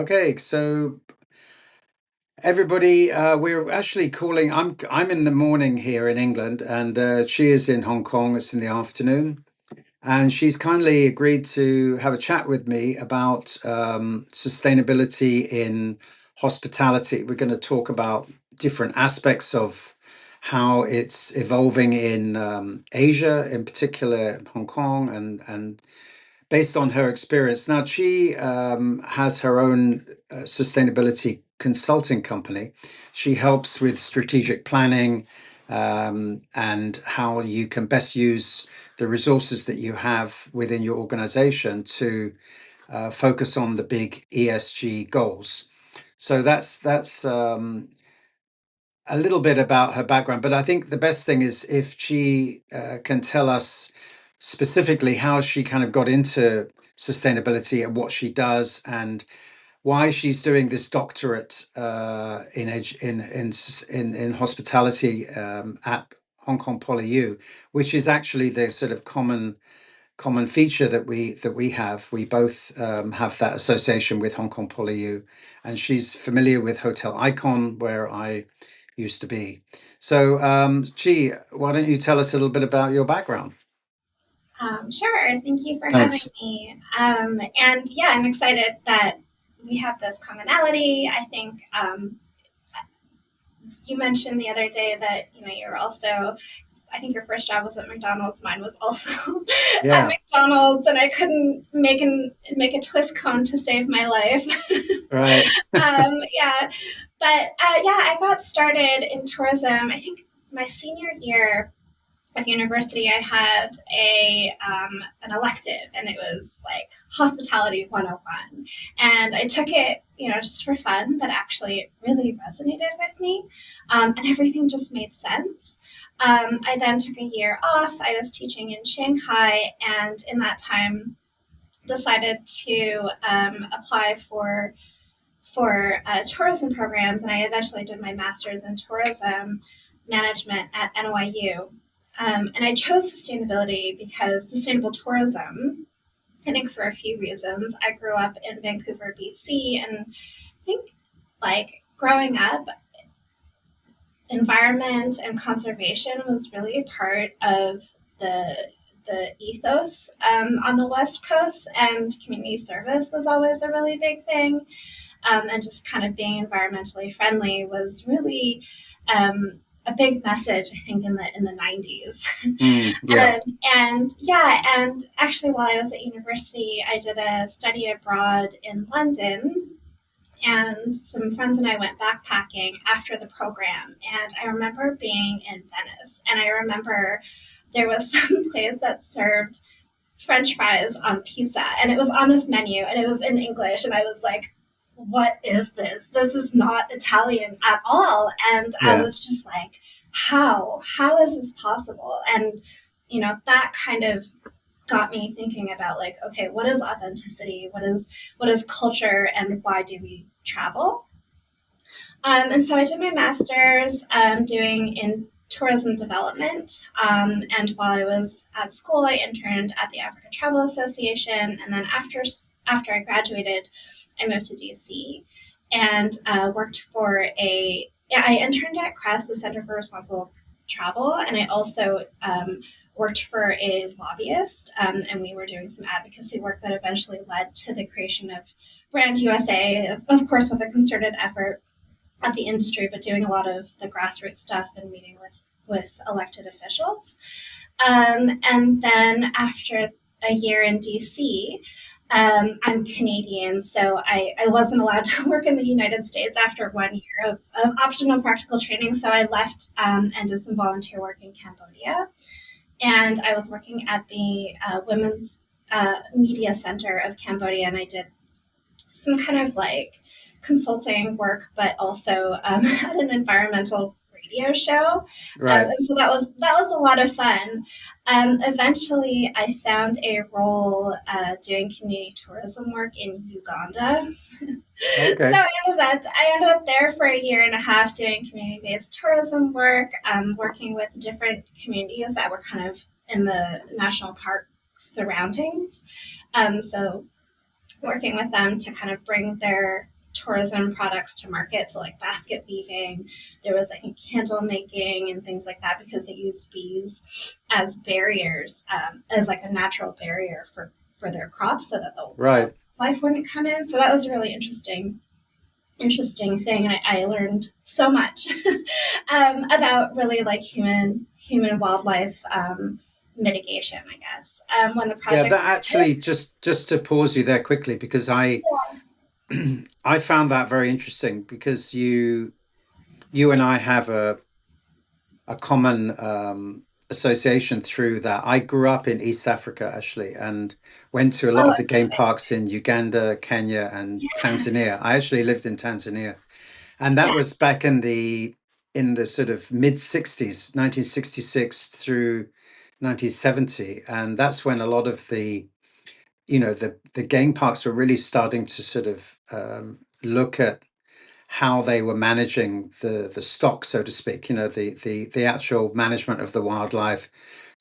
Okay, so everybody, we're actually calling. I'm in the morning here in England, and she is in Hong Kong. It's in the afternoon, and she's kindly agreed to have a chat with me about sustainability in hospitality. We're going to talk about different aspects of how it's evolving in Asia, in particular Hong Kong, and based on her experience. Now, she has her own sustainability consulting company. She helps with strategic planning and how you can best use the resources that you have within your organization to focus on the big ESG goals. So that's a little bit about her background, but I think the best thing is if she can tell us specifically how she kind of got into sustainability and what she does and why she's doing this doctorate in hospitality at Hong Kong Poly U, which is actually the sort of common feature that we have. We both have that association with Hong Kong Poly U, and she's familiar with Hotel Icon, where I used to be. So, Chi, why don't you tell us a little bit about your background? Sure. Thank you for having Thanks. me. And yeah, I'm excited that we have this commonality. I think you mentioned the other day that you're also. I think your first job was at McDonald's. Mine was also at Yeah, McDonald's, and I couldn't make a twist cone to save my life. right. Yeah, but yeah, I got started in tourism. I think my senior year at university, I had a an elective, and it was like hospitality 101. And I took it, just for fun, but actually it really resonated with me, and everything just made sense. I then took a year off. I was teaching in Shanghai, and in that time, decided to apply for tourism programs, and I eventually did my master's in tourism management at NYU. And I chose sustainability because sustainable tourism, I think for a few reasons. I grew up in Vancouver, BC, and I think like growing up, environment and conservation was really a part of the the ethos on the West Coast, and community service was always a really big thing. And just kind of being environmentally friendly was really a big message, I think, in the 90s. Yeah. And yeah, and actually, while I was at university, I did a study abroad in London, and some friends and I went backpacking after the program. And I remember being in Venice, and I remember there was some place that served French fries on pizza, and it was on this menu, and it was in English, and I was like, "What is this? This is not Italian at all." And I Yeah. was just like, "How? How is this possible?" And that kind of got me thinking about, like, okay, what is authenticity? What is culture, and why do we travel? And so I did my master's doing in tourism development. And while I was at school, I interned at the Africa Travel Association. And then after I graduated, I moved to DC and worked for yeah, I interned at CREST, the Center for Responsible Travel. And I also worked for a lobbyist. And we were doing some advocacy work that eventually led to the creation of Brand USA, of course, with a concerted effort at the industry, but doing a lot of the grassroots stuff and meeting with elected officials. And then after a year in DC, I'm Canadian, so I wasn't allowed to work in the United States after 1 year of optional practical training. So I left and did some volunteer work in Cambodia. And I was working at the Women's Media Center of Cambodia, and I did some kind of like consulting work, but also had an environmental radio show, Right. and so that was a lot of fun. Eventually, I found a role doing community tourism work in Uganda. So Okay. I ended up there for a year and a half doing community based tourism work, working with different communities that were kind of in the national park surroundings. So working with them to kind of bring their tourism products to market. So like basket weaving, there was I think candle making and things like that because they use bees as barriers, as like a natural barrier for their crops so that the Right. life wouldn't come in. So that was a really interesting thing, and I learned so much about really like human wildlife mitigation, I guess. When the Yeah, project that actually just to pause you there quickly because I I found that very interesting because you and I have a common association through that. I grew up in East Africa actually and went to a lot oh, of the game parks in Uganda, Kenya, and yeah, Tanzania. I actually lived in Tanzania, and that yeah, was back in the sort of mid 60s, 1966 through 1970, and that's when a lot of the the game parks were really starting to sort of look at how they were managing the stock, so to speak, the actual management of the wildlife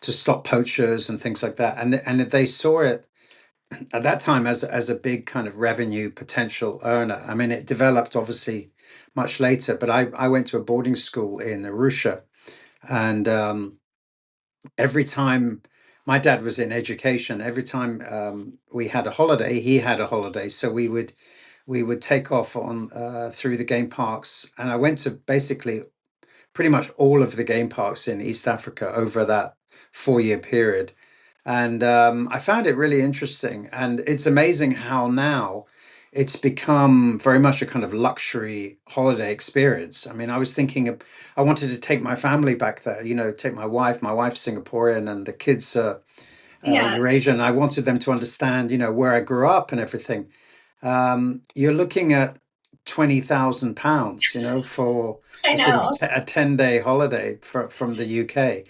to stop poachers and things like that. And they saw it at that time as a big kind of revenue potential earner. I mean, it developed obviously much later, but I went to a boarding school in Arusha, and every time my dad was in education, every time we had a holiday, he had a holiday, so we would take off on through the game parks, and I went to basically pretty much all of the game parks in East Africa over that 4 year period. And I found it really interesting. And it's amazing how now it's become very much a kind of luxury holiday experience. I mean, I was thinking I wanted to take my family back there, take my wife's Singaporean and the kids are yeah. Eurasian. I wanted them to understand, where I grew up and everything. You're looking at £20,000, for I a sort of know. a 10-day holiday from the UK.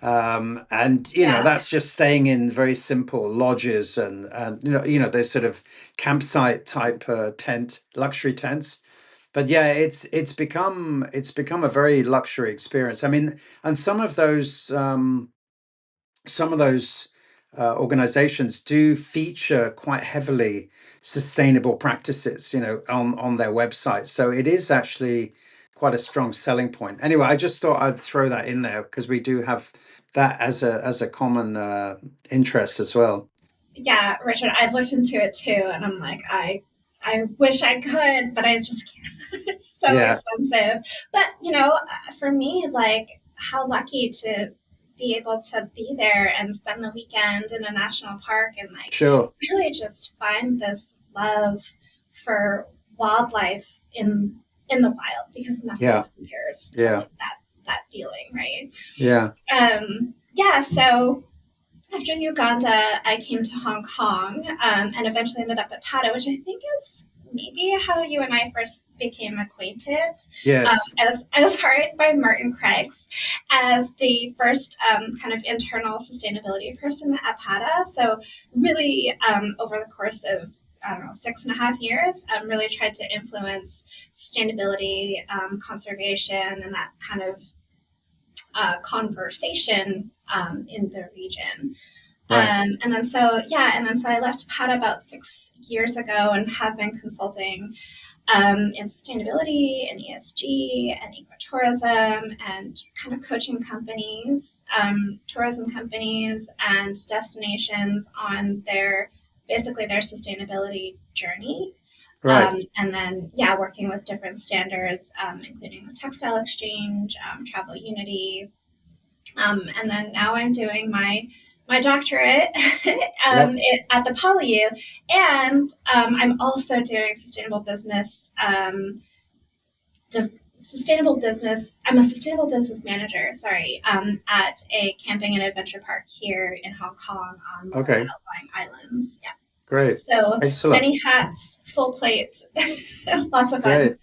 And Yeah, that's just staying in very simple lodges and those sort of campsite type luxury tents. But yeah, it's become a very luxury experience. I mean, and some of those organizations do feature quite heavily sustainable practices, on their website. So it is actually quite a strong selling point. Anyway, I just thought I'd throw that in there because we do have that as a common interest as well. yeah, Richard. I've looked into it too, and I'm like, I wish I could, but I just can't. It's so Yeah, expensive. But for me, like, how lucky to be able to be there and spend the weekend in a national park and like sure. really just find this love for wildlife in the wild because nothing Yeah, else compares to yeah, like that feeling, right? yeah. Yeah, so after Uganda, I came to Hong Kong and eventually ended up at PATA, which I think is maybe how you and I first became acquainted. Yes. I was hired by Martin Craigs as the first kind of internal sustainability person at PATA. So, really, over the course of I don't know, 6.5 years, really tried to influence sustainability, conservation, and that kind of conversation in the region. Right. And then so I left PAT about 6 years ago and have been consulting in sustainability and ESG and ecotourism and kind of coaching companies, tourism companies and destinations on basically their sustainability journey. Right. And then, yeah, working with different standards, including the Textile Exchange, Travel Unity, and then now I'm doing my doctorate Yes. at the PolyU, and I'm also doing sustainable business. Sustainable business. I'm a sustainable business manager. Sorry, at a camping and adventure park here in Hong Kong on one of the Okay. outlying islands. Yeah. Great. So Excellent. many hats, full plate, lots of fun. Great.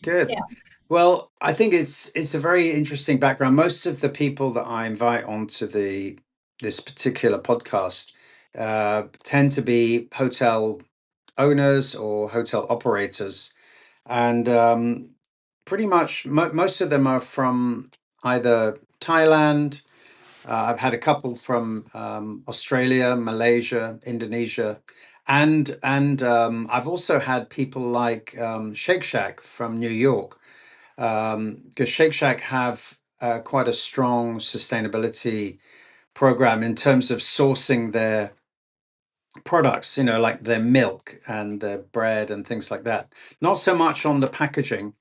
Good. Yeah. Well, I think it's a very interesting background. Most of the people that I invite onto the this particular podcast tend to be hotel owners or hotel operators, and pretty much most of them are from either Thailand. I've had a couple from Australia, Malaysia, Indonesia, And I've also had people like Shake Shack from New York, because Shake Shack have quite a strong sustainability program in terms of sourcing their products, like their milk and their bread and things like that. Not so much on the packaging,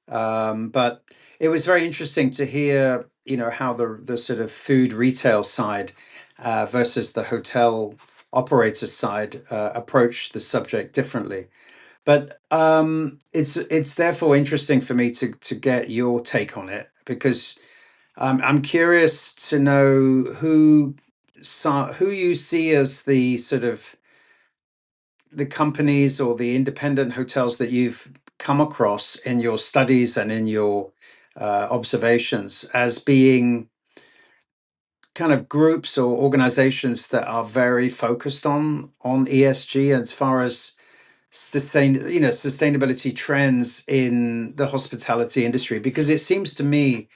but it was very interesting to hear, how the sort of food retail side versus the hotel operator side approach the subject differently. But it's therefore interesting for me to get your take on it, because I'm curious to know who you see as the sort of the companies or the independent hotels that you've come across in your studies and in your observations as being kind of groups or organizations that are very focused on ESG as far as sustainability trends in the hospitality industry, because it seems to me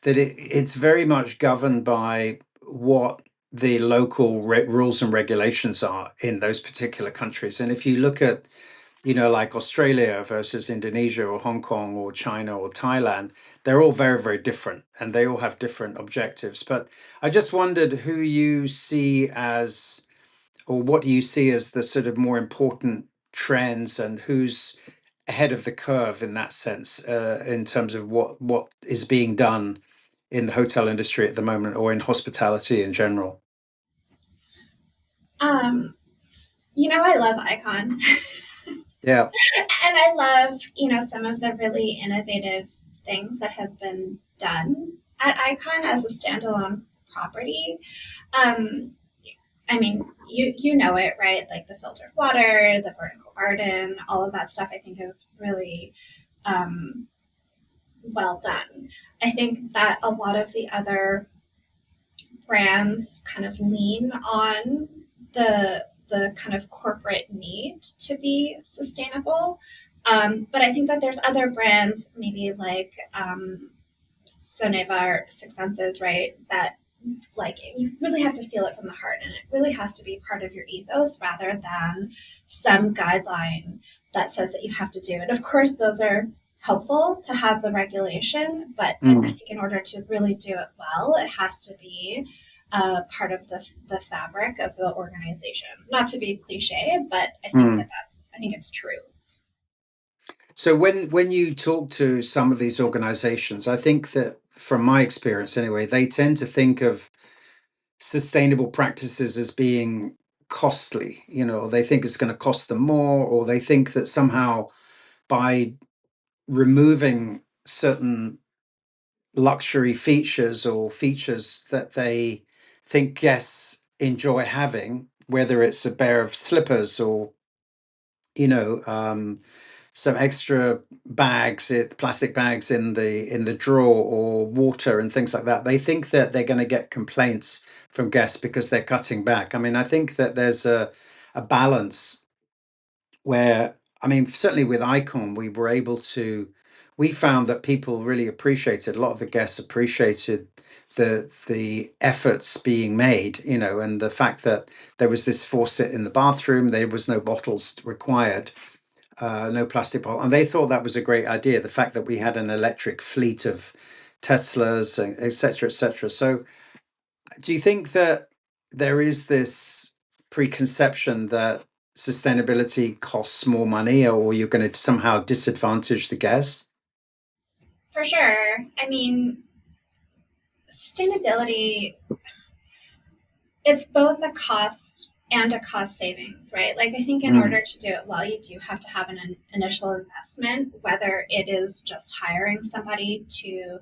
that it's very much governed by what the local rules and regulations are in those particular countries. And if you look at, like Australia versus Indonesia or Hong Kong or China or Thailand, they're all very, very different and they all have different objectives. But I just wondered who you see as, or what do you see as the sort of more important trends, and who's ahead of the curve in that sense, in terms of what is being done in the hotel industry at the moment, or in hospitality in general? Um, I love Icon. Yeah. And I love, some of the really innovative things that have been done at Icon as a standalone property. Um, I mean, you know it, right? Like the filtered water, the vertical garden, all of that stuff. I think is really um, well done. I think that a lot of the other brands kind of lean on the kind of corporate need to be sustainable. But I think that there's other brands, maybe like Soneva or Six Senses, right? That like you really have to feel it from the heart, and it really has to be part of your ethos rather than some guideline that says that you have to do it. Of course, those are helpful to have the regulation, but I Mm, think in order to really do it well, it has to be part of the fabric of the organization. Not to be cliche, but mm. I think it's true. So when you talk to some of these organizations, I think that from my experience anyway, they tend to think of sustainable practices as being costly. They think it's going to cost them more, or they think that somehow by removing certain luxury features or features that they think guests enjoy having, whether it's a pair of slippers or, you know, um, some extra bags, plastic bags in the drawer, or water and things like that. They think that they're going to get complaints from guests because they're cutting back. I mean, I think that there's a balance where, I mean, certainly with Icon, we found that people really appreciated, a lot of the guests appreciated the efforts being made, and the fact that there was this faucet in the bathroom, there was no bottles required, no plastic bottle, and they thought that was a great idea. The fact that we had an electric fleet of Teslas, and et cetera, et cetera. So do you think that there is this preconception that sustainability costs more money, or you're going to somehow disadvantage the guest? For sure. I mean, sustainability, it's both a cost and a cost savings, right? Like, I think in Mm, order to do it well, you do have to have an initial investment, whether it is just hiring somebody to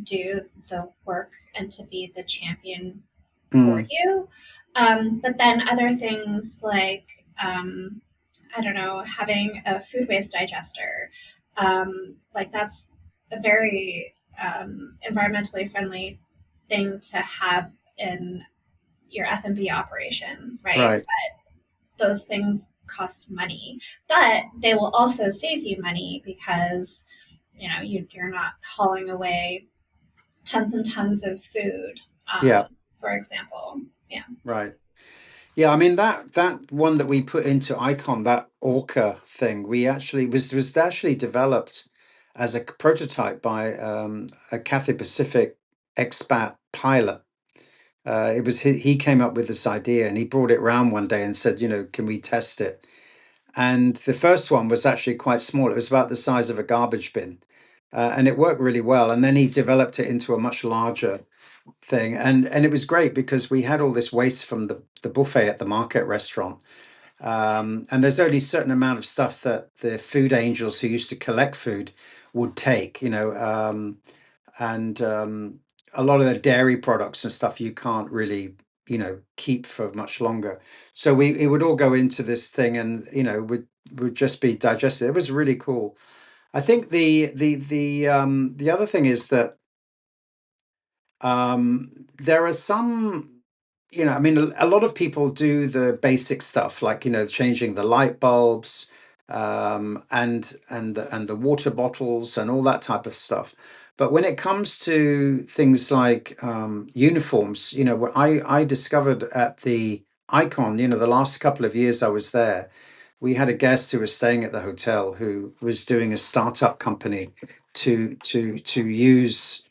do the work and to be the champion for mm, you. But then other things like, I don't know, having a food waste digester, like that's a very environmentally friendly thing to have in your F&B operations, right? right. Those things cost money, but they will also save you money because you're not hauling away tons and tons of food, Yeah, for example. Yeah. right. Yeah, I mean that one that we put into Icon, that Orca thing, we actually was actually developed as a prototype by a Cathay Pacific expat pilot. It was he came up with this idea and he brought it round one day and said, can we test it? And the first one was actually quite small. It was about the size of a garbage bin, and it worked really well. And then he developed it into a much larger thing, and it was great because we had all this waste from the buffet at the market restaurant. And there's only a certain amount of stuff that the food angels who used to collect food would take, and a lot of the dairy products and stuff you can't really, keep for much longer. So it would all go into this thing, and would just be digested. It was really cool. I think the other thing is that there are some, I mean, a lot of people do the basic stuff like, changing the light bulbs, and the water bottles and all that type of stuff. But when it comes to things like uniforms, what I discovered at the Icon, the last couple of years I was there, we had a guest who was staying at the hotel who was doing a startup company to use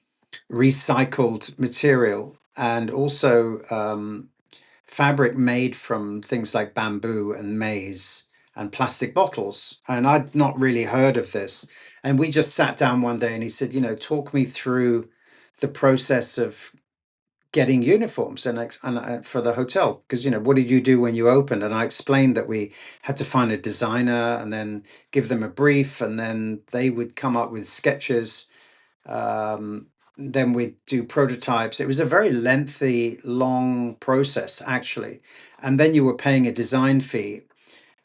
recycled material and also fabric made from things like bamboo and maize and plastic bottles. And I'd not really heard of this. And we just sat down one day and he said, talk me through the process of getting uniforms and for the hotel, because what did you do when you opened? And I explained that we had to find a designer and then give them a brief, and then they would come up with sketches. Then we do prototypes. It was a very lengthy, long process, actually. And then you were paying a design fee.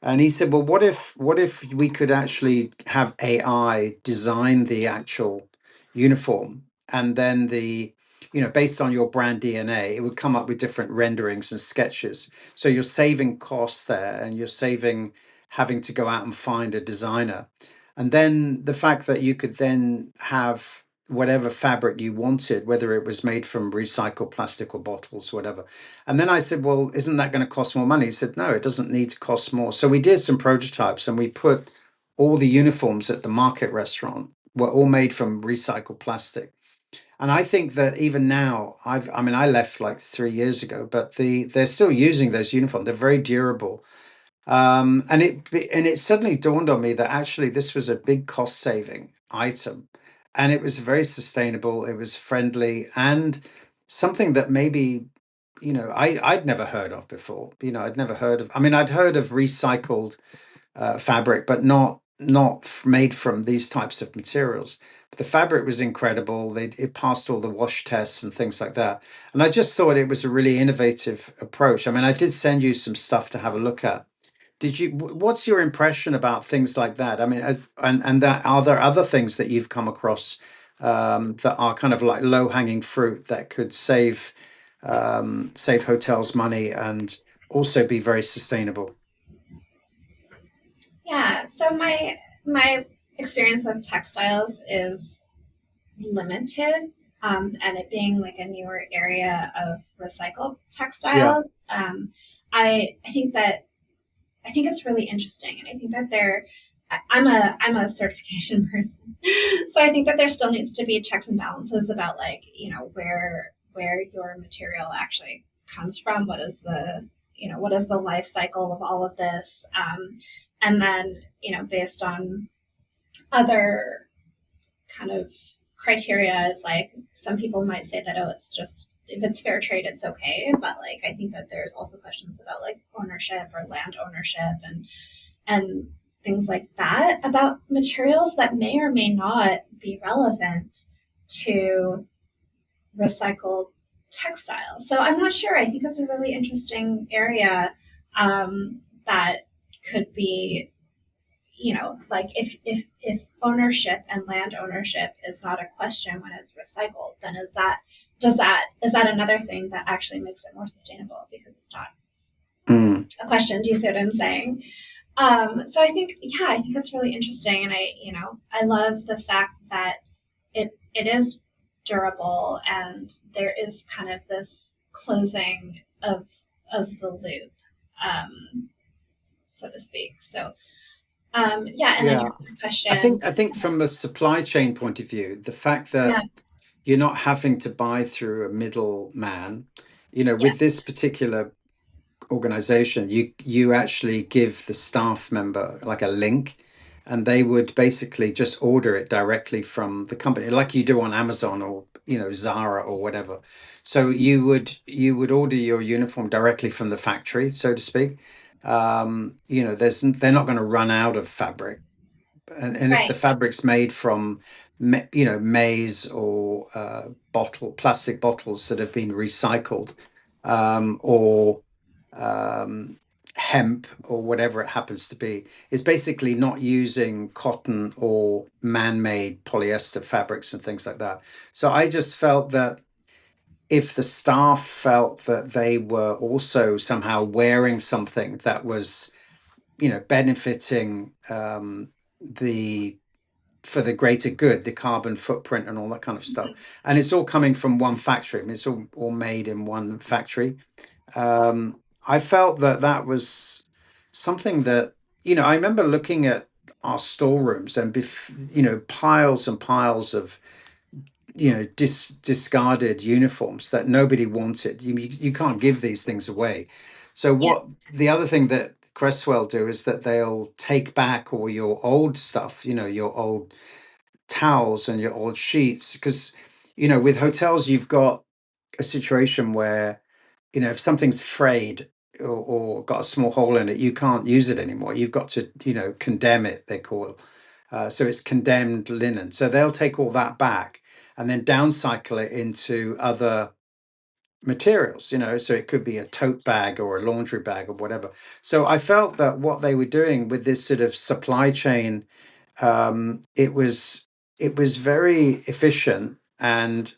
And he said, "Well, what if we could actually have AI design the actual uniform, and then based on your brand DNA, it would come up with different renderings and sketches. So you're saving costs there, and you're saving having to go out and find a designer. And then the fact that you could then have whatever fabric you wanted, whether it was made from recycled plastic or bottles, whatever." And then I said, "Well, isn't that going to cost more money?" He said, "No, it doesn't need to cost more." So we did some prototypes, and we put all the uniforms at the market restaurant were all made from recycled plastic. And I think that even now, I mean, I left like 3 years ago, but they're still using those uniforms. They're very durable. And it suddenly dawned on me that actually this was a big cost saving item, and it was very sustainable. It was friendly and something that maybe I'd never heard of before. I'd never heard of. I mean, I'd heard of recycled fabric, but not made from these types of materials. But the fabric was incredible. It passed all the wash tests and things like that. And I just thought it was a really innovative approach. I mean, I did send you some stuff to have a look at. What's your impression about things like that? I mean, and that are there other things that you've come across that are kind of like low hanging fruit that could save hotels money and also be very sustainable? Yeah, so my experience with textiles is limited, and it being like a newer area of recycled Yeah. textiles. I think that I think it's really interesting, and I think that I'm a certification person, so I think that there still needs to be checks and balances about like where your material actually comes from. What is the life cycle of all of this, and then based on other kind of criteria is like some people might say that, oh, it's just if it's fair trade it's okay, but like I think that there's also questions about like ownership or land ownership and things like that about materials that may or may not be relevant to recycled textiles. So I'm not sure. I think it's a really interesting area, that could be, like if ownership and land ownership is not a question when it's recycled, then is that another thing that actually makes it more sustainable because it's not Mm. a question? Do you see what I'm saying? So I think it's really interesting, and I love the fact that it is durable, and there is kind of this closing of the loop. so to speak. So yeah, and then Yeah. your other question. I think from a supply chain point of view, the fact Yeah, that you're not having to buy through a middleman, yeah, with this particular organization, you actually give the staff member like a link, and they would basically just order it directly from the company, like you do on Amazon or Zara or whatever. So you would order your uniform directly from the factory, so to speak. They're not going to run out of fabric, and if the right. fabric's made from maize or plastic bottles that have been recycled, or um, hemp or whatever it happens to be, is basically not using cotton or man-made polyester fabrics and things like that. So I just felt that if the staff felt that they were also somehow wearing something that was benefiting the for the greater good, the carbon footprint and all that kind of stuff. And it's all coming from one factory. I mean, it's all made in one factory. I felt that that was something that, I remember looking at our storerooms and, piles and piles of, discarded uniforms that nobody wanted. You can't give these things away. So Yeah, what the other thing that Cresswell do is that they'll take back all your old stuff, your old towels and your old sheets, because with hotels you've got a situation where if something's frayed or got a small hole in it, you can't use it anymore. You've got to condemn it, they call it. So it's condemned linen, so they'll take all that back and then downcycle it into other materials, so it could be a tote bag or a laundry bag or whatever. So I felt that what they were doing with this sort of supply chain, it was very efficient and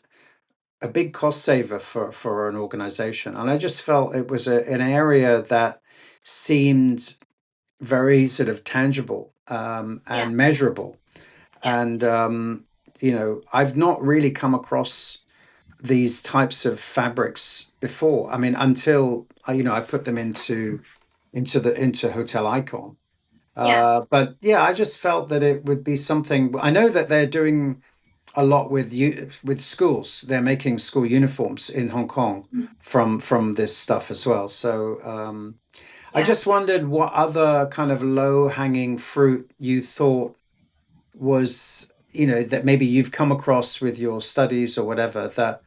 a big cost saver for an organization. And I just felt it was an area that seemed very sort of tangible, yeah, and measurable. yeah, And I've not really come across these types of fabrics before. I mean, until I put them into Hotel Icon. yeah, But yeah, I just felt that it would be something. I know that they're doing a lot with schools. They're making school uniforms in Hong Kong from this stuff as well. So I yeah. just wondered what other kind of low hanging fruit you thought was, that maybe you've come across with your studies or whatever, that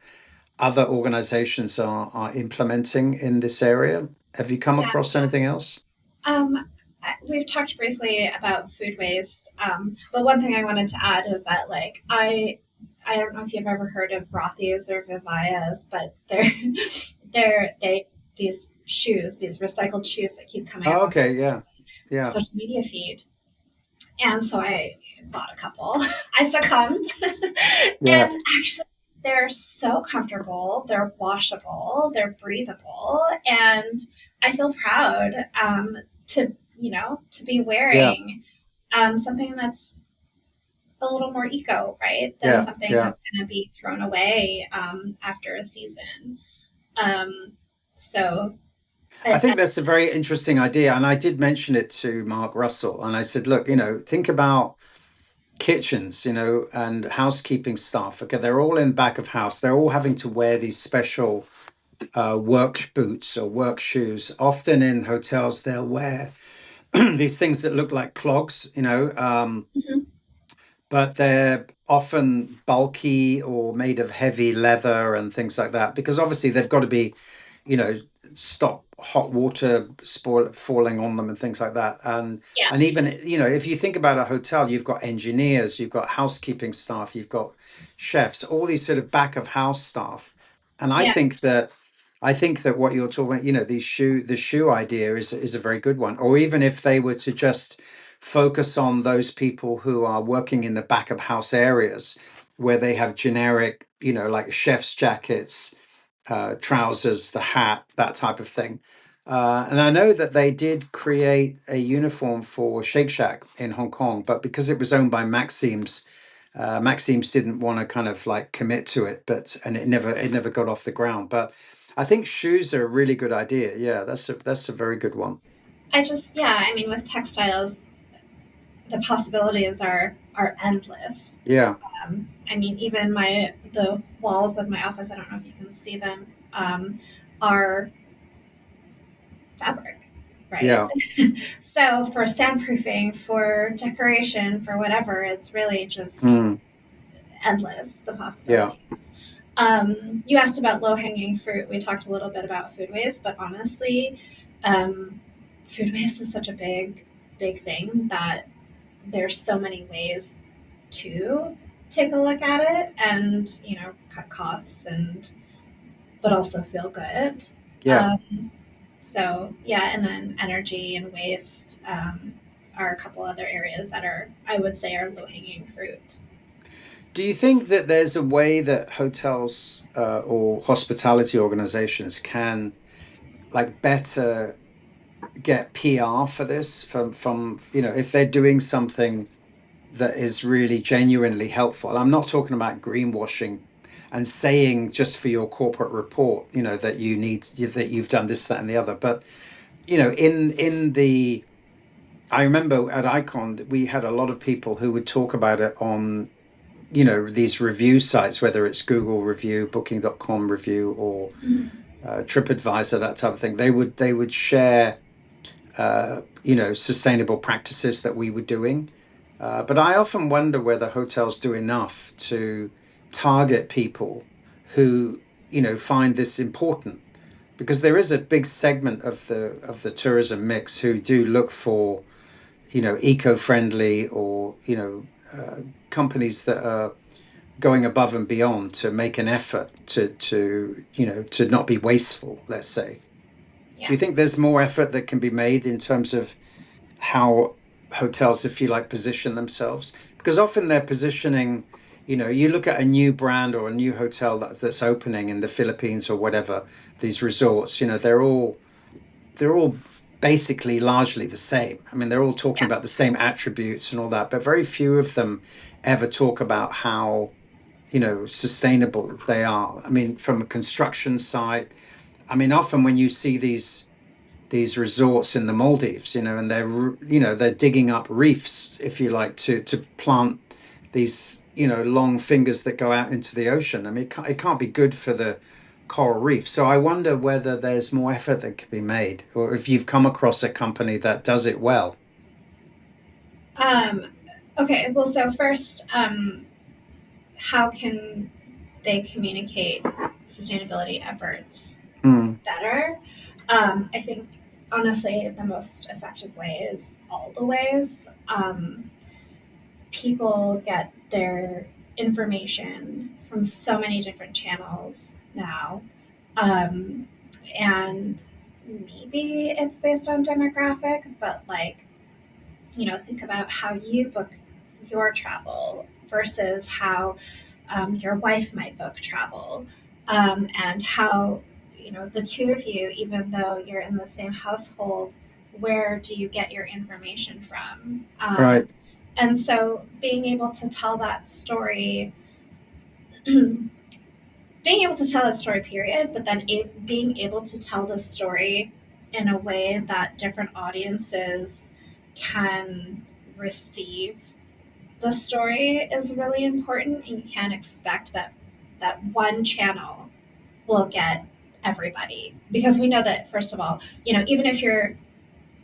other organizations are implementing in this area. Have you come Yeah. across anything else? We've talked briefly about food waste, but one thing I wanted to add is that like I don't know if you've ever heard of Rothy's or Vivias, but they these shoes, these recycled shoes that keep coming up Oh, on okay, yeah, yeah, social media feed. And so I bought a couple. I succumbed. yeah, And actually, they're so comfortable. They're washable. They're breathable. And I feel proud to be yeah, wearing something that's a little more eco, right? Than yeah, something yeah. that's going to be thrown away after a season. Um, so, I I, think that's a very interesting idea. And I did mention it to Mark Russell. And I said, look, think about kitchens, and housekeeping staff. Okay, they're all in back of house. They're all having to wear these special work boots or work shoes. Often in hotels, they'll wear these things that look like clogs, Mhm. but they're often bulky or made of heavy leather and things like that, because obviously they've got to be, you know stop hot water falling on them and things like that. and Yeah, and even, if you think about a hotel, you've got engineers, you've got housekeeping staff, you've got chefs, all these sort of back of house staff. And I yeah, think that what you're talking about, the shoe idea is a very good one. Or even if they were to just focus on those people who are working in the back of house areas, where they have generic, like chef's jackets, trousers, the hat, that type of thing. And I know that they did create a uniform for Shake Shack in Hong Kong, but because it was owned by Maxims, Maxims didn't want to kind of like commit to it, and it never got off the ground. But I think shoes are a really good idea. Yeah, that's a very good one. Yeah, I mean, with textiles, the possibilities are endless. Yeah, I mean, even the walls of my office, I don't know if you can see them, are fabric, right? yeah. So for soundproofing, for decoration, for whatever, it's really just Mm, endless, the yeah. possibilities. You asked about low hanging fruit. We talked a little bit about food waste, but honestly, um, food waste is such a big thing that there's so many ways to take a look at it and, cut costs and but also feel good. Yeah. Um, so yeah, and then energy and waste are a couple other areas that I would say, are low hanging fruit. Do you think that there's a way that hotels or hospitality organizations can like better get PR for this from if they're doing something that is really genuinely helpful? I'm not talking about greenwashing and saying just for your corporate report, that that you've done this, that, and the other, but in the I remember at Icon we had a lot of people who would talk about it on these review sites, whether it's Google review, booking.com review, or TripAdvisor, that type of thing. They would share sustainable practices that we were doing. But I often wonder whether hotels do enough to target people who find this important, because there is a big segment of the tourism mix who do look for eco-friendly, or companies that are going above and beyond to make an effort to not be wasteful, let's say. Do Yeah. you think there's more effort that can be made in terms of how hotels, if you like, position themselves? Because often they're positioning, you look at a new brand or a new hotel that's opening in the Philippines or whatever, these resorts, they're all basically largely the same. I mean, they're all talking Yeah. about the same attributes and all that, but very few of them ever talk about how sustainable they are. I mean, from a construction site, I mean, often when you see these resorts in the Maldives, and they're digging up reefs, if you like, to plant these long fingers that go out into the ocean. I mean, it can't be good for the coral reef. So I wonder whether there's more effort that could be made, or if you've come across a company that does it well. Um, okay. Well, so first, how can they communicate sustainability efforts Mm, better? I think honestly, the most effective way is all the ways. People get their information from so many different channels now. Um, and maybe it's based on demographic, but like, think about how you book your travel versus how your wife might book travel, and how, the two of you, even though you're in the same household, where do you get your information from? right. And so being able to tell that story, being able to tell that story, period, but then being able to tell the story in a way that different audiences can receive the story is really important. And you can't expect that one channel will get everybody, because we know that, first of all, even if you're,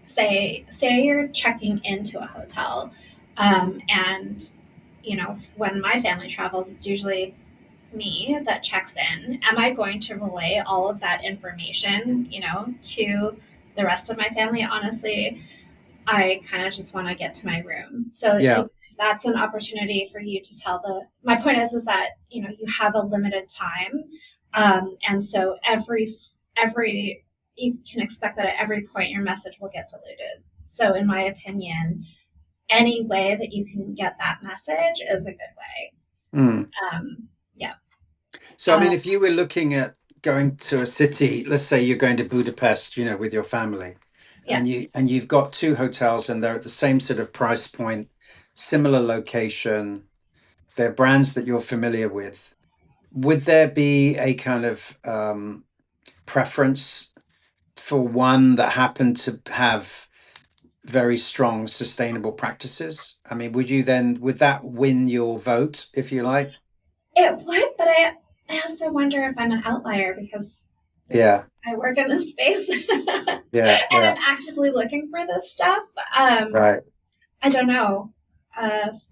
say you're checking into a hotel, and when my family travels, it's usually me that checks in. Am I going to relay all of that information, to the rest of my family? Honestly, I kind of just want to get to my room. So Yeah. if that's an opportunity for you to tell my point is that, you have a limited time. And so you can expect that at every point your message will get diluted. So in my opinion, any way that you can get that message is a good way. Mm. Yeah. So, I mean, Uh, if you were looking at going to a city, let's say you're going to Budapest, with your family, yeah. and you've got two hotels and they're at the same sort of price point, similar location, they're brands that you're familiar with. Would there be a kind of preference for one that happened to have very strong sustainable practices? I mean, would that win your vote, if you like? It would, but I also wonder if I'm an outlier because Yeah, I work in this space and yeah, yeah, I'm actively looking for this stuff. Um, right. I don't know.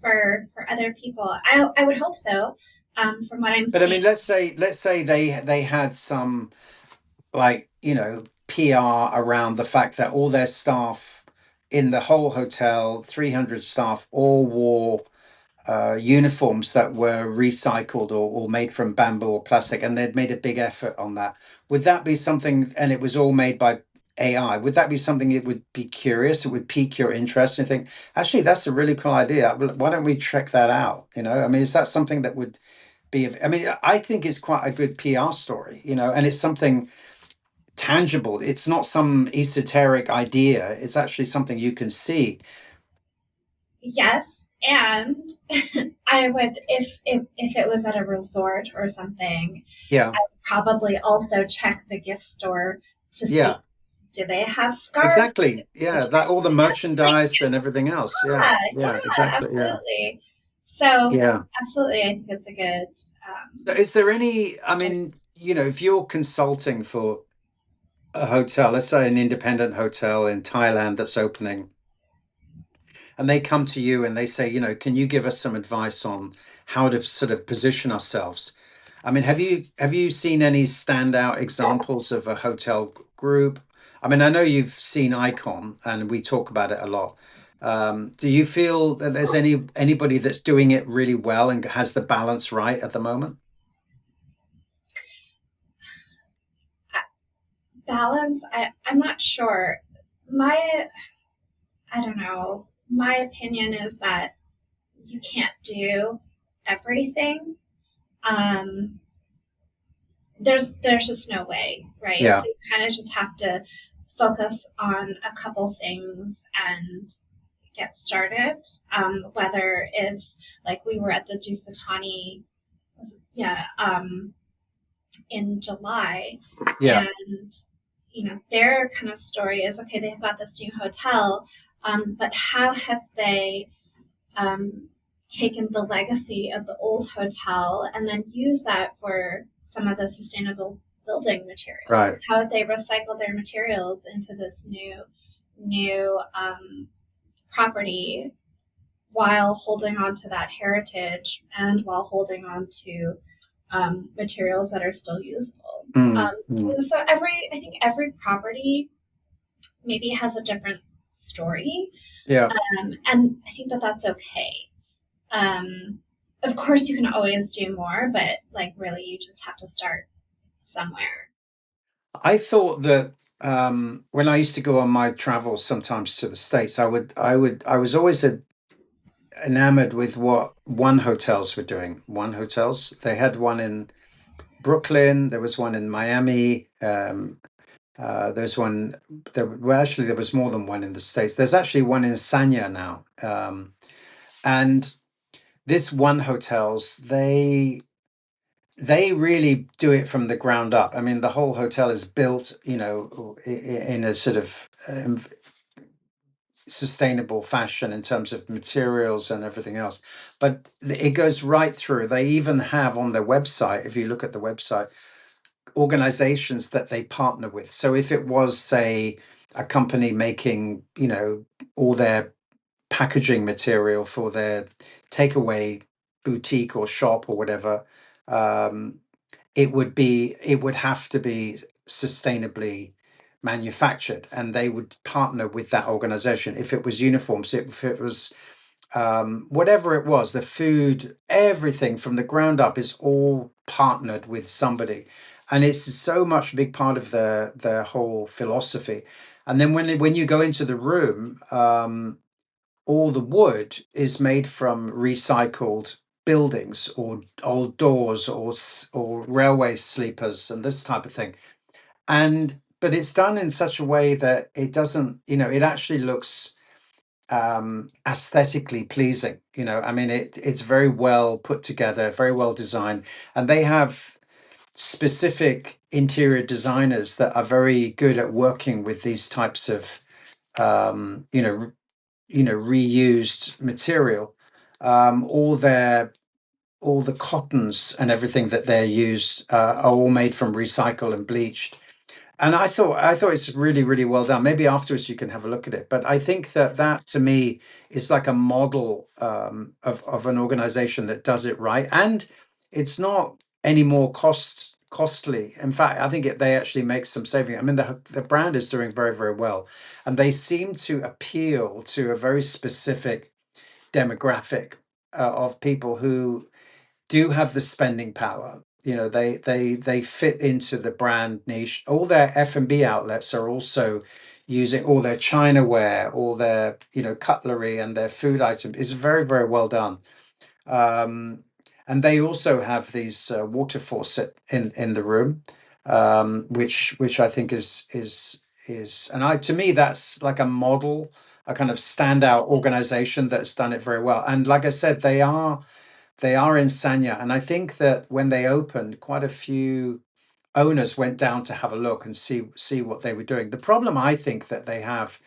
For other people, I would hope so. From what I'm But I seeing, mean, let's say they had some, like, PR around the fact that all their staff in the whole hotel, 300 staff, all wore uniforms that were recycled or made from bamboo or plastic, and they'd made a big effort on that. Would that be something, and it was all made by AI, would that be something that would be curious? It would pique your interest and think, actually, that's a really cool idea. Why don't we check that out? I mean, is that something that would be, I mean, I think it's quite a good PR story, and it's something tangible. It's not some esoteric idea. It's actually something you can see. yes, and I would if it was at a resort or something, Yeah, probably also check the gift store to see yeah. do they have scarves? Exactly. Yeah, Do that all the they have like merchandise and everything else. Yeah. Yeah, exactly. Yeah. absolutely. So Yeah. absolutely, I think it's a good So is there any, I check. mean, if you're consulting for a hotel, let's say an independent hotel in Thailand that's opening, and they come to you and they say, can you give us some advice on how to sort of position ourselves? I mean, have you seen any standout examples of a hotel group? I mean, I know you've seen Icon, and we talk about it a lot. Do you feel that there's anybody that's doing it really well and has the balance right at the moment? Balance, I'm not sure. My I don't know. My opinion is that you can't do everything. Um, there's just no way, right? Yeah, So you kind of just have to focus on a couple things and get started. Whether it's like we were at the Jusatani, yeah, in July, yeah, and their kind of story is okay. They've got this new hotel, but how have they um, taken the legacy of the old hotel and then use that for some of the sustainable building materials? right. How have they recycled their materials into this new property while holding on to that heritage and while holding on to materials that are still usable? Mm, mm. So I think every property maybe has a different story, Yeah. and I think that that's okay. Um, of course, you can always do more, but like really, you just have to start somewhere. I thought that when I used to go on my travels sometimes to the States, I was always enamored with what one hotels were doing. One hotels, they had one in Brooklyn, there was one in Miami, there's one well, actually there was more than one in the States. There's actually one in Sanya now. And this one hotels, they really do it from the ground up. I mean, the whole hotel is built, in a sort of sustainable fashion in terms of materials and everything else. But it goes right through. They even have on their website, if you look at the website, organizations that they partner with. So if it was, say, a company making, all their packaging material for their takeaway boutique or shop or whatever, um, it would have to be sustainably manufactured, and they would partner with that organization. If it was uniforms, if it was whatever it was, the food, everything from the ground up is all partnered with somebody, and it's so much a big part of their whole philosophy. And then when you go into the room, all the wood is made from recycled buildings or old doors or railway sleepers and this type of thing. And but it's done in such a way that it doesn't, it actually looks aesthetically pleasing. I mean, it's very well put together, very well designed, and they have. specific interior designers that are very good at working with these types of um, you know reused material. All the cottons and everything that they're used are all made from recycled and bleached. And I thought it's really, really well done. Maybe afterwards you can have a look at it. But I think that that to me is like a model of an organization that does it right, and it's not any more costly. In fact, I think they actually make some saving. I mean, the brand is doing very, very well, and they seem to appeal to a very specific demographic of people who do have the spending power. They fit into the brand niche. All their F&B outlets are also using all their chinaware, all their cutlery and their food item is very, very well done. um, and they also have these water faucet in the room, which I think is and I to me that's like a model, a kind of standout organization that's done it very well. And like I said, they are in Sanya, and I think that when they opened, quite a few owners went down to have a look and see what they were doing. The problem I think that they have,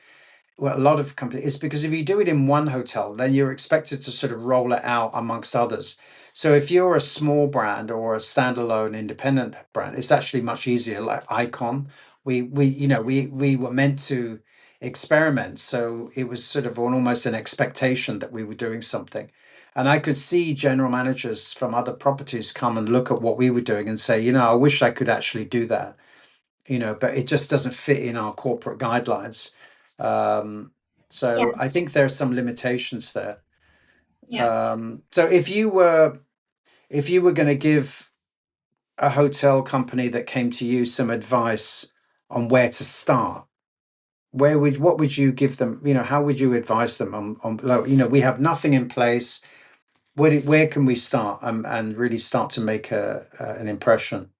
well, a lot of companies, is because if you do it in one hotel, then you're expected to sort of roll it out amongst others. So if you're a small brand or a standalone independent brand, it's actually much easier. Like Icon, we were meant to experiment, so it was sort of almost an expectation that we were doing something. And I could see general managers from other properties come and look at what we were doing and say, I wish I could actually do that, but it just doesn't fit in our corporate guidelines. Um, Yeah, so I think there are some limitations there. yeah. So if you were going to give a hotel company that came to you some advice on where to start, what would you give them? How would you advise them on like, we have nothing in place. Where can we start, and really start to make an impression?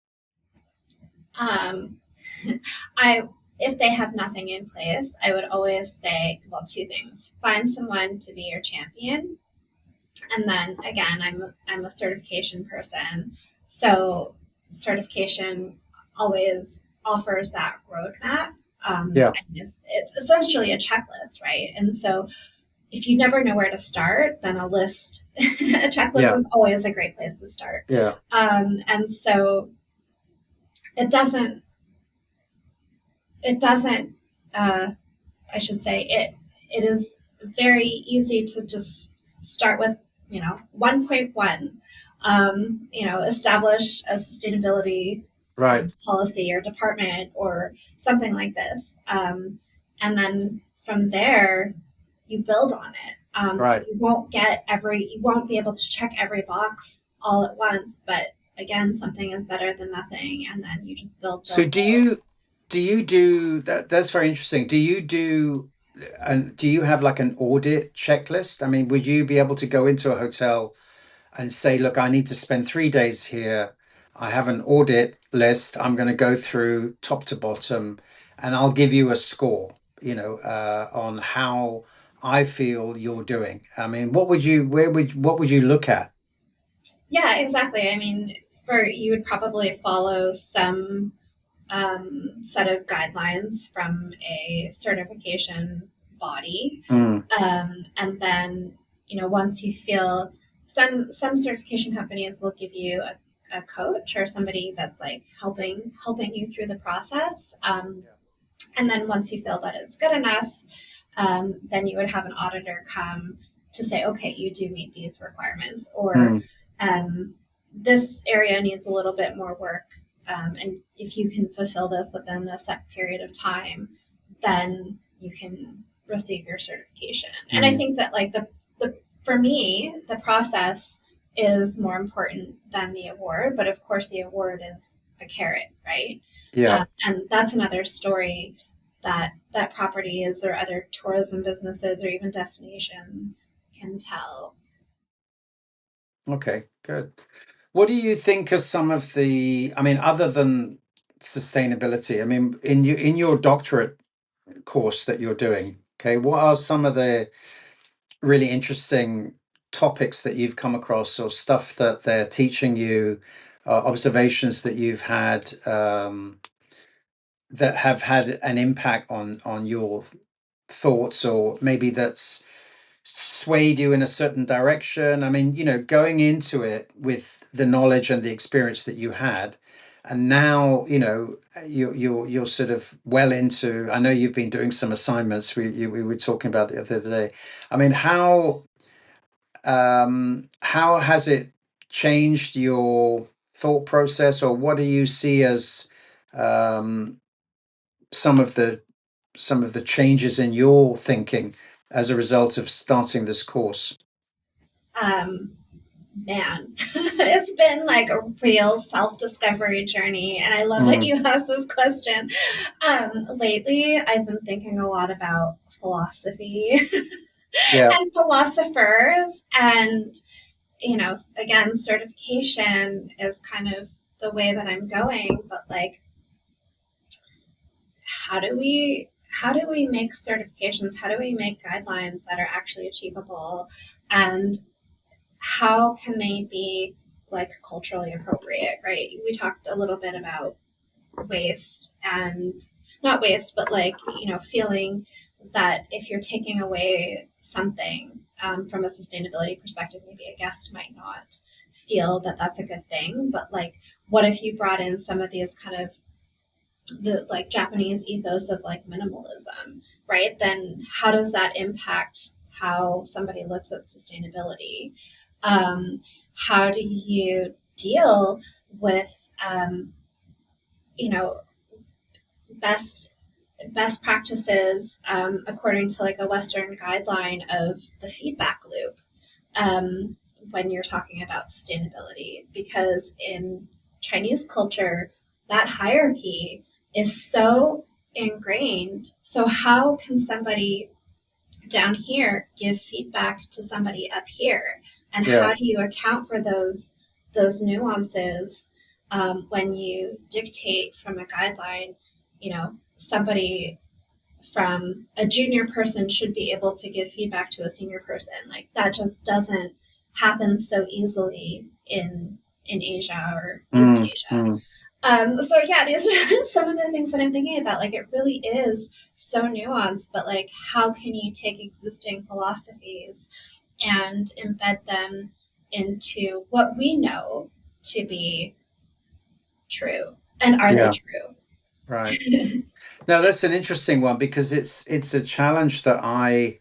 Um, I if they have nothing in place, I would always say, well, two things: find someone to be your champion, and then again, I'm a certification person, so certification always offers that roadmap. Yeah, And it's essentially a checklist, right? And so if you never know where to start, then a list, a checklist yeah, is always a great place to start. yeah. And so it doesn't, it doesn't, uh, I should say it is very easy to just start with, 1.1, establish a sustainability Right, policy or department or something like this. And then from there, you build on it. right. You won't be able to check every box all at once, but again, something is better than nothing. And then you just build, So build, build. do you do that? That's very interesting. Do you have like an audit checklist? I mean, would you be able to go into a hotel and say, look, I need to spend 3 days here. I have an audit list. I'm going to go through top to bottom, and I'll give you a score, on how I feel you're doing. I mean, what would you look at? Yeah, exactly. I mean, for you would probably follow some set of guidelines from a certification body. Mm, And then, once you feel some certification companies will give you a coach or somebody that's like helping you through the process. And then once you feel that it's good enough, then you would have an auditor come to say, okay, you do meet these requirements, or mm, this area needs a little bit more work. And if you can fulfill this within a set period of time, then you can receive your certification. And I mm. think that like the for me, the process is more important than the award. But of course, the award is a carrot, right? Yeah. And that's another story that properties or other tourism businesses or even destinations can tell. Okay, good. What do you think are some of I mean, other than sustainability, I mean, in your doctorate course that you're doing, okay, what are some of the really interesting topics that you've come across or stuff that they're teaching you? observations that you've had that have had an impact on your thoughts, or maybe that's swayed you in a certain direction? I mean, going into it with the knowledge and the experience that you had, and now, you're sort of well into. I know you've been doing some assignments. We were talking about the other day. I mean, how has it changed your thought process, or what do you see as um, some of the changes in your thinking as a result of starting this course? Um, Man, it's been like a real self discovery journey. And I love that Mm, you asked this question. Lately, I've been thinking a lot about philosophy yeah, and philosophers. And, again, certification is kind of the way that I'm going. But like, how do we make certifications? How do we make guidelines that are actually achievable? And how can they be like culturally appropriate, right? We talked a little bit about waste and not waste, but like, feeling that if you're taking away something from a sustainability perspective, maybe a guest might not feel that that's a good thing. But like, what if you brought in some of these kind of the like Japanese ethos of like minimalism, right? Then how does that impact how somebody looks at sustainability? How do you deal with um, you know best best practices according to like a Western guideline of the feedback loop um, when you're talking about sustainability? Because in Chinese culture, that hierarchy is so ingrained. So, how can somebody down here give feedback to somebody up here? And yeah, how do you account for those nuances when you dictate from a guideline? Somebody from a junior person should be able to give feedback to a senior person. Like that just doesn't happen so easily in Asia or East mm, Asia. mm, So yeah, these are some of the things that I'm thinking about. Like it really is so nuanced, but like how can you take existing philosophies and embed them into what we know to be true? And are they yeah, true? right. Now that's an interesting one, because it's a challenge that I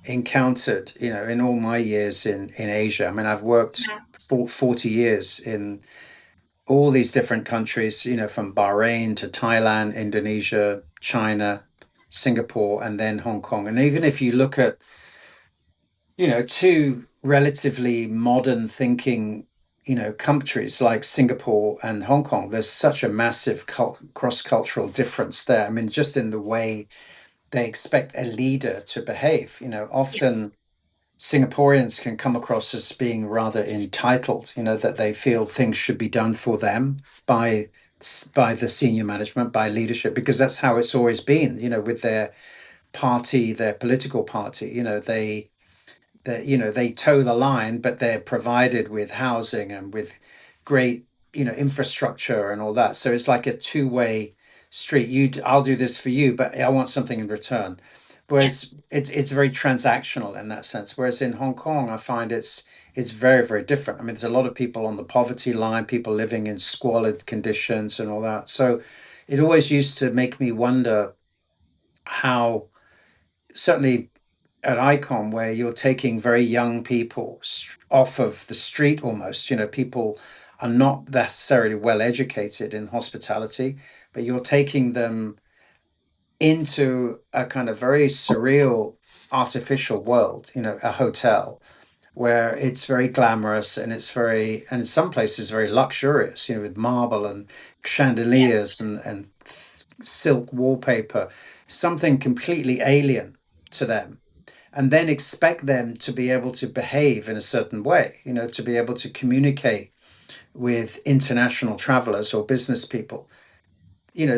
encountered, in all my years in Asia. I mean, I've worked Yeah. for 40 years in all these different countries, from Bahrain to Thailand, Indonesia, China, Singapore, and then Hong Kong. And even if you look at, two relatively modern thinking, countries like Singapore and Hong Kong, there's such a massive cross-cultural difference there. I mean, just in the way they expect a leader to behave. Yes. Often Singaporeans can come across as being rather entitled, that they feel things should be done for them by the senior management, by leadership, because that's how it's always been, with their party, their political party. They toe the line, but they're provided with housing and with great, infrastructure and all that. So it's like a two-way street. I'll do this for you, but I want something in return. Yeah. Whereas it's very transactional in that sense. Whereas in Hong Kong, I find it's very, very different. I mean, there's a lot of people on the poverty line, people living in squalid conditions and all that. So it always used to make me wonder how, certainly an icon, where you're taking very young people off of the street almost. People are not necessarily well educated in hospitality, but you're taking them into a kind of very surreal, artificial world, a hotel where it's very glamorous, and and in some places very luxurious, with marble and Yeah. chandeliers and silk wallpaper, something completely alien to them, and then expect them to be able to behave in a certain way, to be able to communicate with international travelers or business people.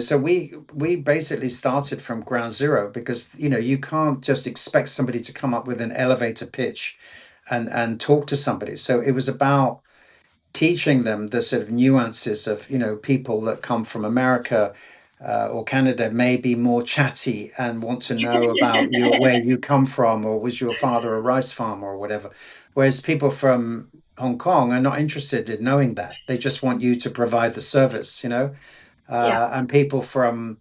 So we basically started from ground zero, because you can't just expect somebody to come up with an elevator pitch and talk to somebody. So it was about teaching them the sort of nuances of, people that come from America or Canada may be more chatty and want to know about where you come from, or was your father a rice farmer or whatever. Whereas people from Hong Kong are not interested in knowing that. They just want you to provide the service. Yeah. And people from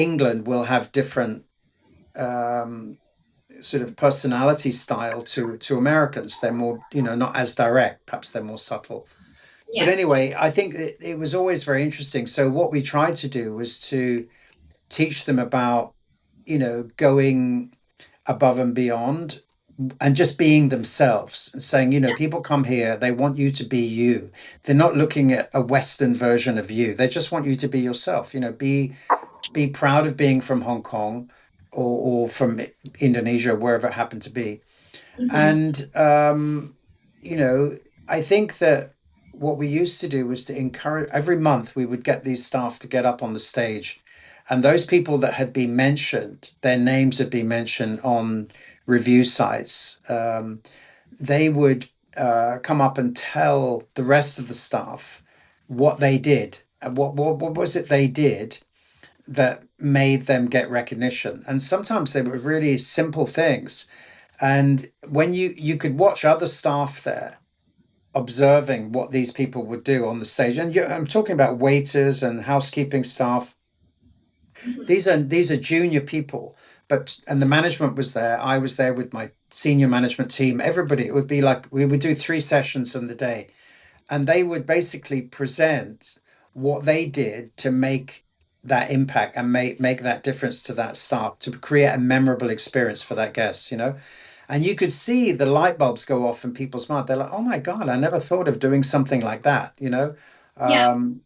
England will have different um, sort of personality style to Americans. They're more, not as direct. Perhaps they're more subtle. But Yeah. anyway, I think it was always very interesting. So what we tried to do was to teach them about, going above and beyond and just being themselves and saying, people come here, they want you to be you. They're not looking at a Western version of you. They just want you to be yourself. Be proud of being from Hong Kong or from Indonesia, wherever it happened to be. Hmm. And you know, I think that what we used to do was to encourage every month we would get these staff to get up on the stage. And those people that had been mentioned, their names had been mentioned on review sites, they would come up and tell the rest of the staff what they did and what was it they did that made them get recognition. And sometimes they were really simple things. And when you could watch other staff there observing what these people would do on the stage, and I'm talking about waiters and housekeeping staff. Hmm. These are junior people, but and the management was there. I was there with my senior management team. Everybody. It would be like we would do 3 sessions in the day, and they would basically present what they did to make that impact and make that difference to that staff to create a memorable experience for that guest. And you could see the light bulbs go off in people's mind. They're like, oh my God, I never thought of doing something like that. Yeah.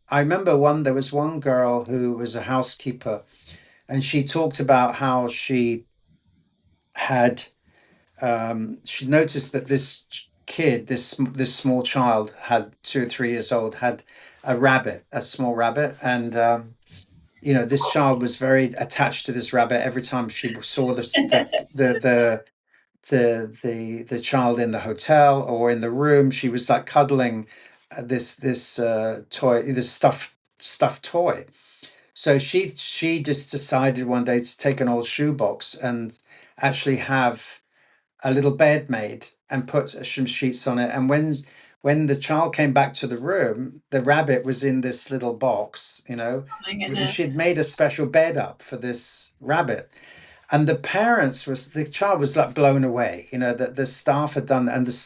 I remember there was one girl who was a housekeeper, and she talked about how had, she noticed that this kid, this small child, had 2 or 3 years old, had a rabbit, a small rabbit. And, this child was very attached to this rabbit. Every time she saw the child in the hotel or in the room, she was like cuddling this toy, this stuffed toy. So she just decided one day to take an old shoebox and actually have a little bed made and put some sheets on it. And when the child came back to the room, the rabbit was in this little box. Oh my She'd goodness. made a special bed up for this rabbit, and the child was like blown away, that the staff had done, and the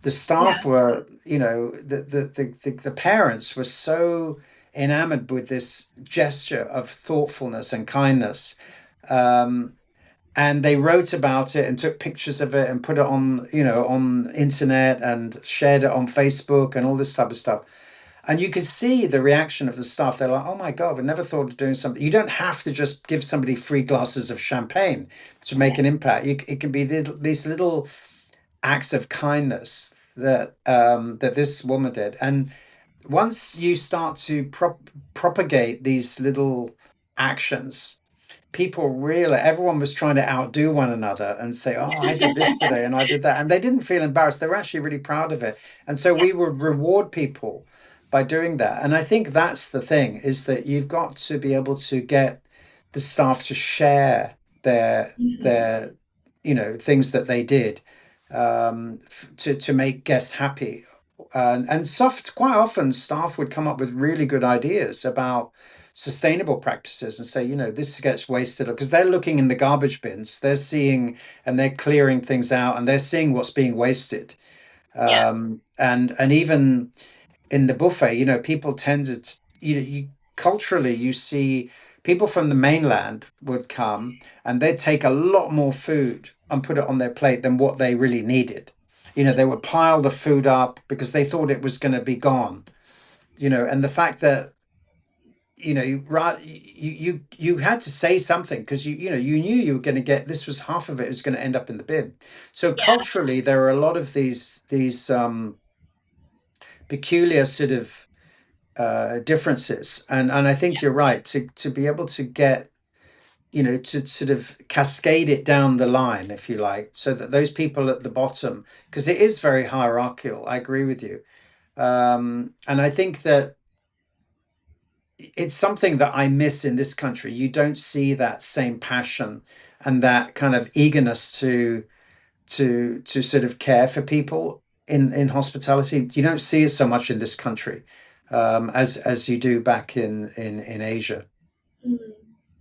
Yeah. staff were, the parents were so enamored with this gesture of thoughtfulness and kindness. um, and they wrote about it and took pictures of it and put it on internet and shared it on Facebook and all this type of stuff. And you could see the reaction of the staff. They're like, oh my God, we never thought of doing something. You don't have to just give somebody 3 glasses of champagne to make Yeah. an impact. It can be these little acts of kindness that this woman did. And once you start to propagate these little actions, people really, everyone was trying to outdo one another and say, oh, I did this today and I did that. And they didn't feel embarrassed. They were actually really proud of it. And so Yeah. we would reward people by doing that. And I think that's the thing, is that you've got to be able to get the staff to share Hmm. their things that they did, to make guests happy. And soft quite often staff would come up with really good ideas about sustainable practices and say, this gets wasted, because they're looking in the garbage bins, they're seeing and they're clearing things out and they're seeing what's being wasted. Yeah. And even in the buffet, people tended to, culturally, you see people from the mainland would come and they'd take a lot more food and put it on their plate than what they really needed. They would pile the food up because they thought it was going to be gone. And the fact that you had to say something, because you knew you were going to get, this was half of it was going to end up in the bin. So Yeah. culturally there are a lot of these peculiar sort of differences, and I think you're right to be able to get, to sort of cascade it down the line, if you like, so that those people at the bottom, because it is very hierarchical, I agree with you. And I think that it's something that I miss in this country. You don't see that same passion and that kind of eagerness to sort of care for people in hospitality. You don't see it so much in this country as you do back in Asia. Mm.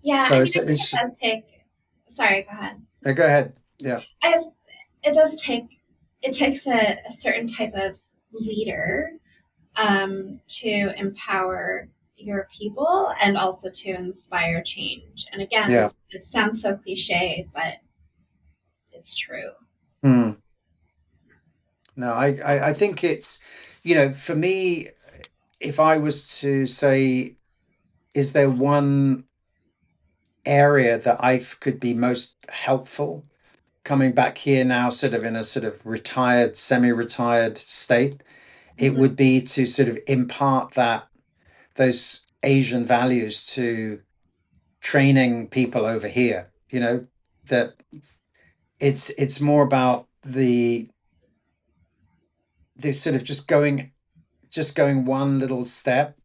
Yeah, I So mean, I think it does take. Sorry, go ahead. go ahead. Yeah, I guess it does take. It takes a certain type of leader to empower your people and also to inspire change. And again, yeah. it sounds so cliche, but it's true. Hmm. No, I think it's, for me, if I was to say, is there one area that I could be most helpful coming back here now, sort of in a sort of retired, semi-retired state, it Mhm. would be to sort of impart those Asian values to training people over here, that it's more about the sort of just going one little step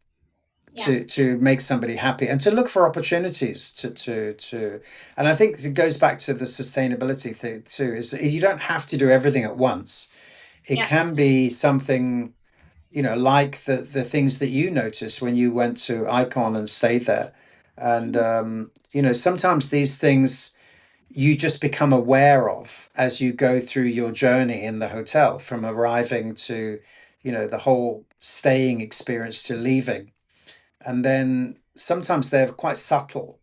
Yeah, to make somebody happy and to look for opportunities to and I think it goes back to the sustainability thing too, is that you don't have to do everything at once. It yeah, can be something, like the things that you noticed when you went to Icon and stayed there. And mhm, sometimes these things you just become aware of as you go through your journey in the hotel, from arriving to the whole staying experience to leaving. And then sometimes they're quite subtle,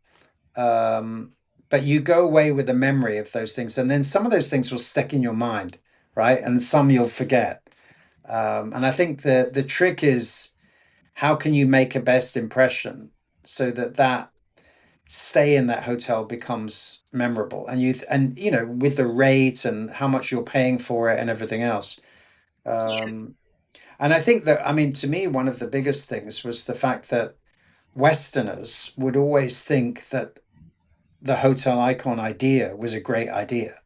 um, but you go away with a memory of those things, and then some of those things will stick in your mind, right? And some you'll forget. And I think the trick is, how can you make a best impression so that stay in that hotel becomes memorable, and with the rate and how much you're paying for it and everything else. yeah, um, and I think that, I mean, to me, one of the biggest things was the fact that Westerners would always think that the hotel icon idea was a great idea,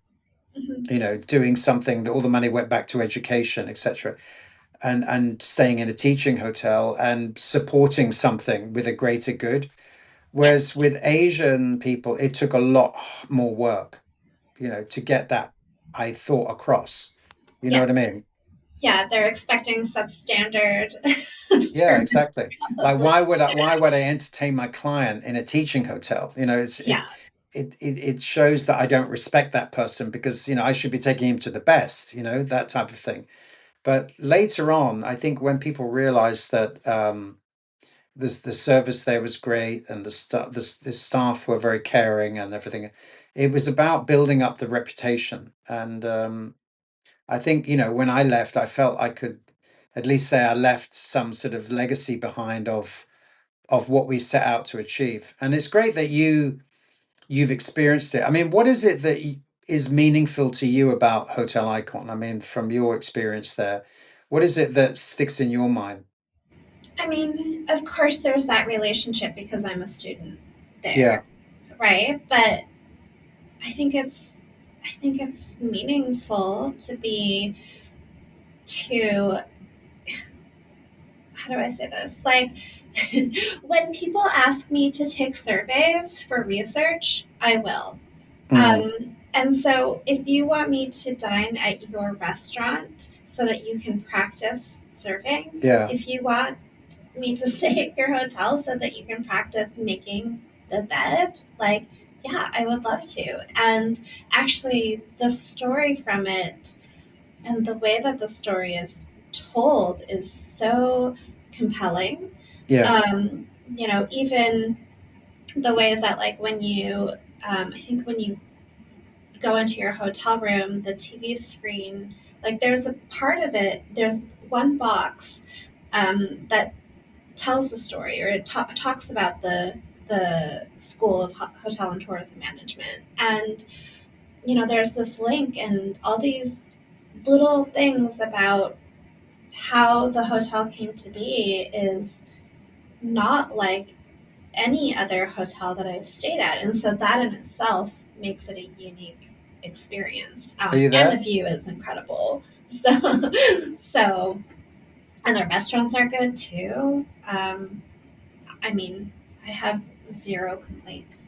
mhm, doing something that all the money went back to education, etc., and staying in a teaching hotel and supporting something with a greater good. yeah, Whereas with Asian people, it took a lot more work, to get that I thought across. You know yeah, what I mean? yeah. They're expecting substandard Yeah, service, exactly. Like, probably. why would I entertain my client in a teaching hotel? Yeah, It shows that I don't respect that person, because I should be taking him to the best, that type of thing. But later on, I think when people realized that the service there was great, and the staff were very caring and everything, it was about building up the reputation. And I think, when I left, I felt I could at least say I left some sort of legacy behind of what we set out to achieve. And it's great that you've experienced it. I mean, what is it that is meaningful to you about Hotel Icon? I mean, from your experience there, what is it that sticks in your mind? I mean, of course, there's that relationship because I'm a student there, Yeah. right? But I think it's, I think it's meaningful to be to how do I say this? Like, when people ask me to take surveys for research, I will. Mm, And so, if you want me to dine at your restaurant so that you can practice serving, yeah. if you want me to stay at your hotel so that you can practice making the bed, like, yeah, I would love to. And actually, the story from it and the way that the story is told is so compelling. Yeah. Even the way that, like, when you, I think when you go into your hotel room, the TV screen, like, there's a part of it, there's one box that tells the story, or it talks about the School of Hotel and Tourism Management. And, there's this link and all these little things about how the hotel came to be is not like any other hotel that I've stayed at. And so that in itself makes it a unique experience. Are you And the there? view is incredible. So, so And the restaurants are good too. I mean, I have zero complaints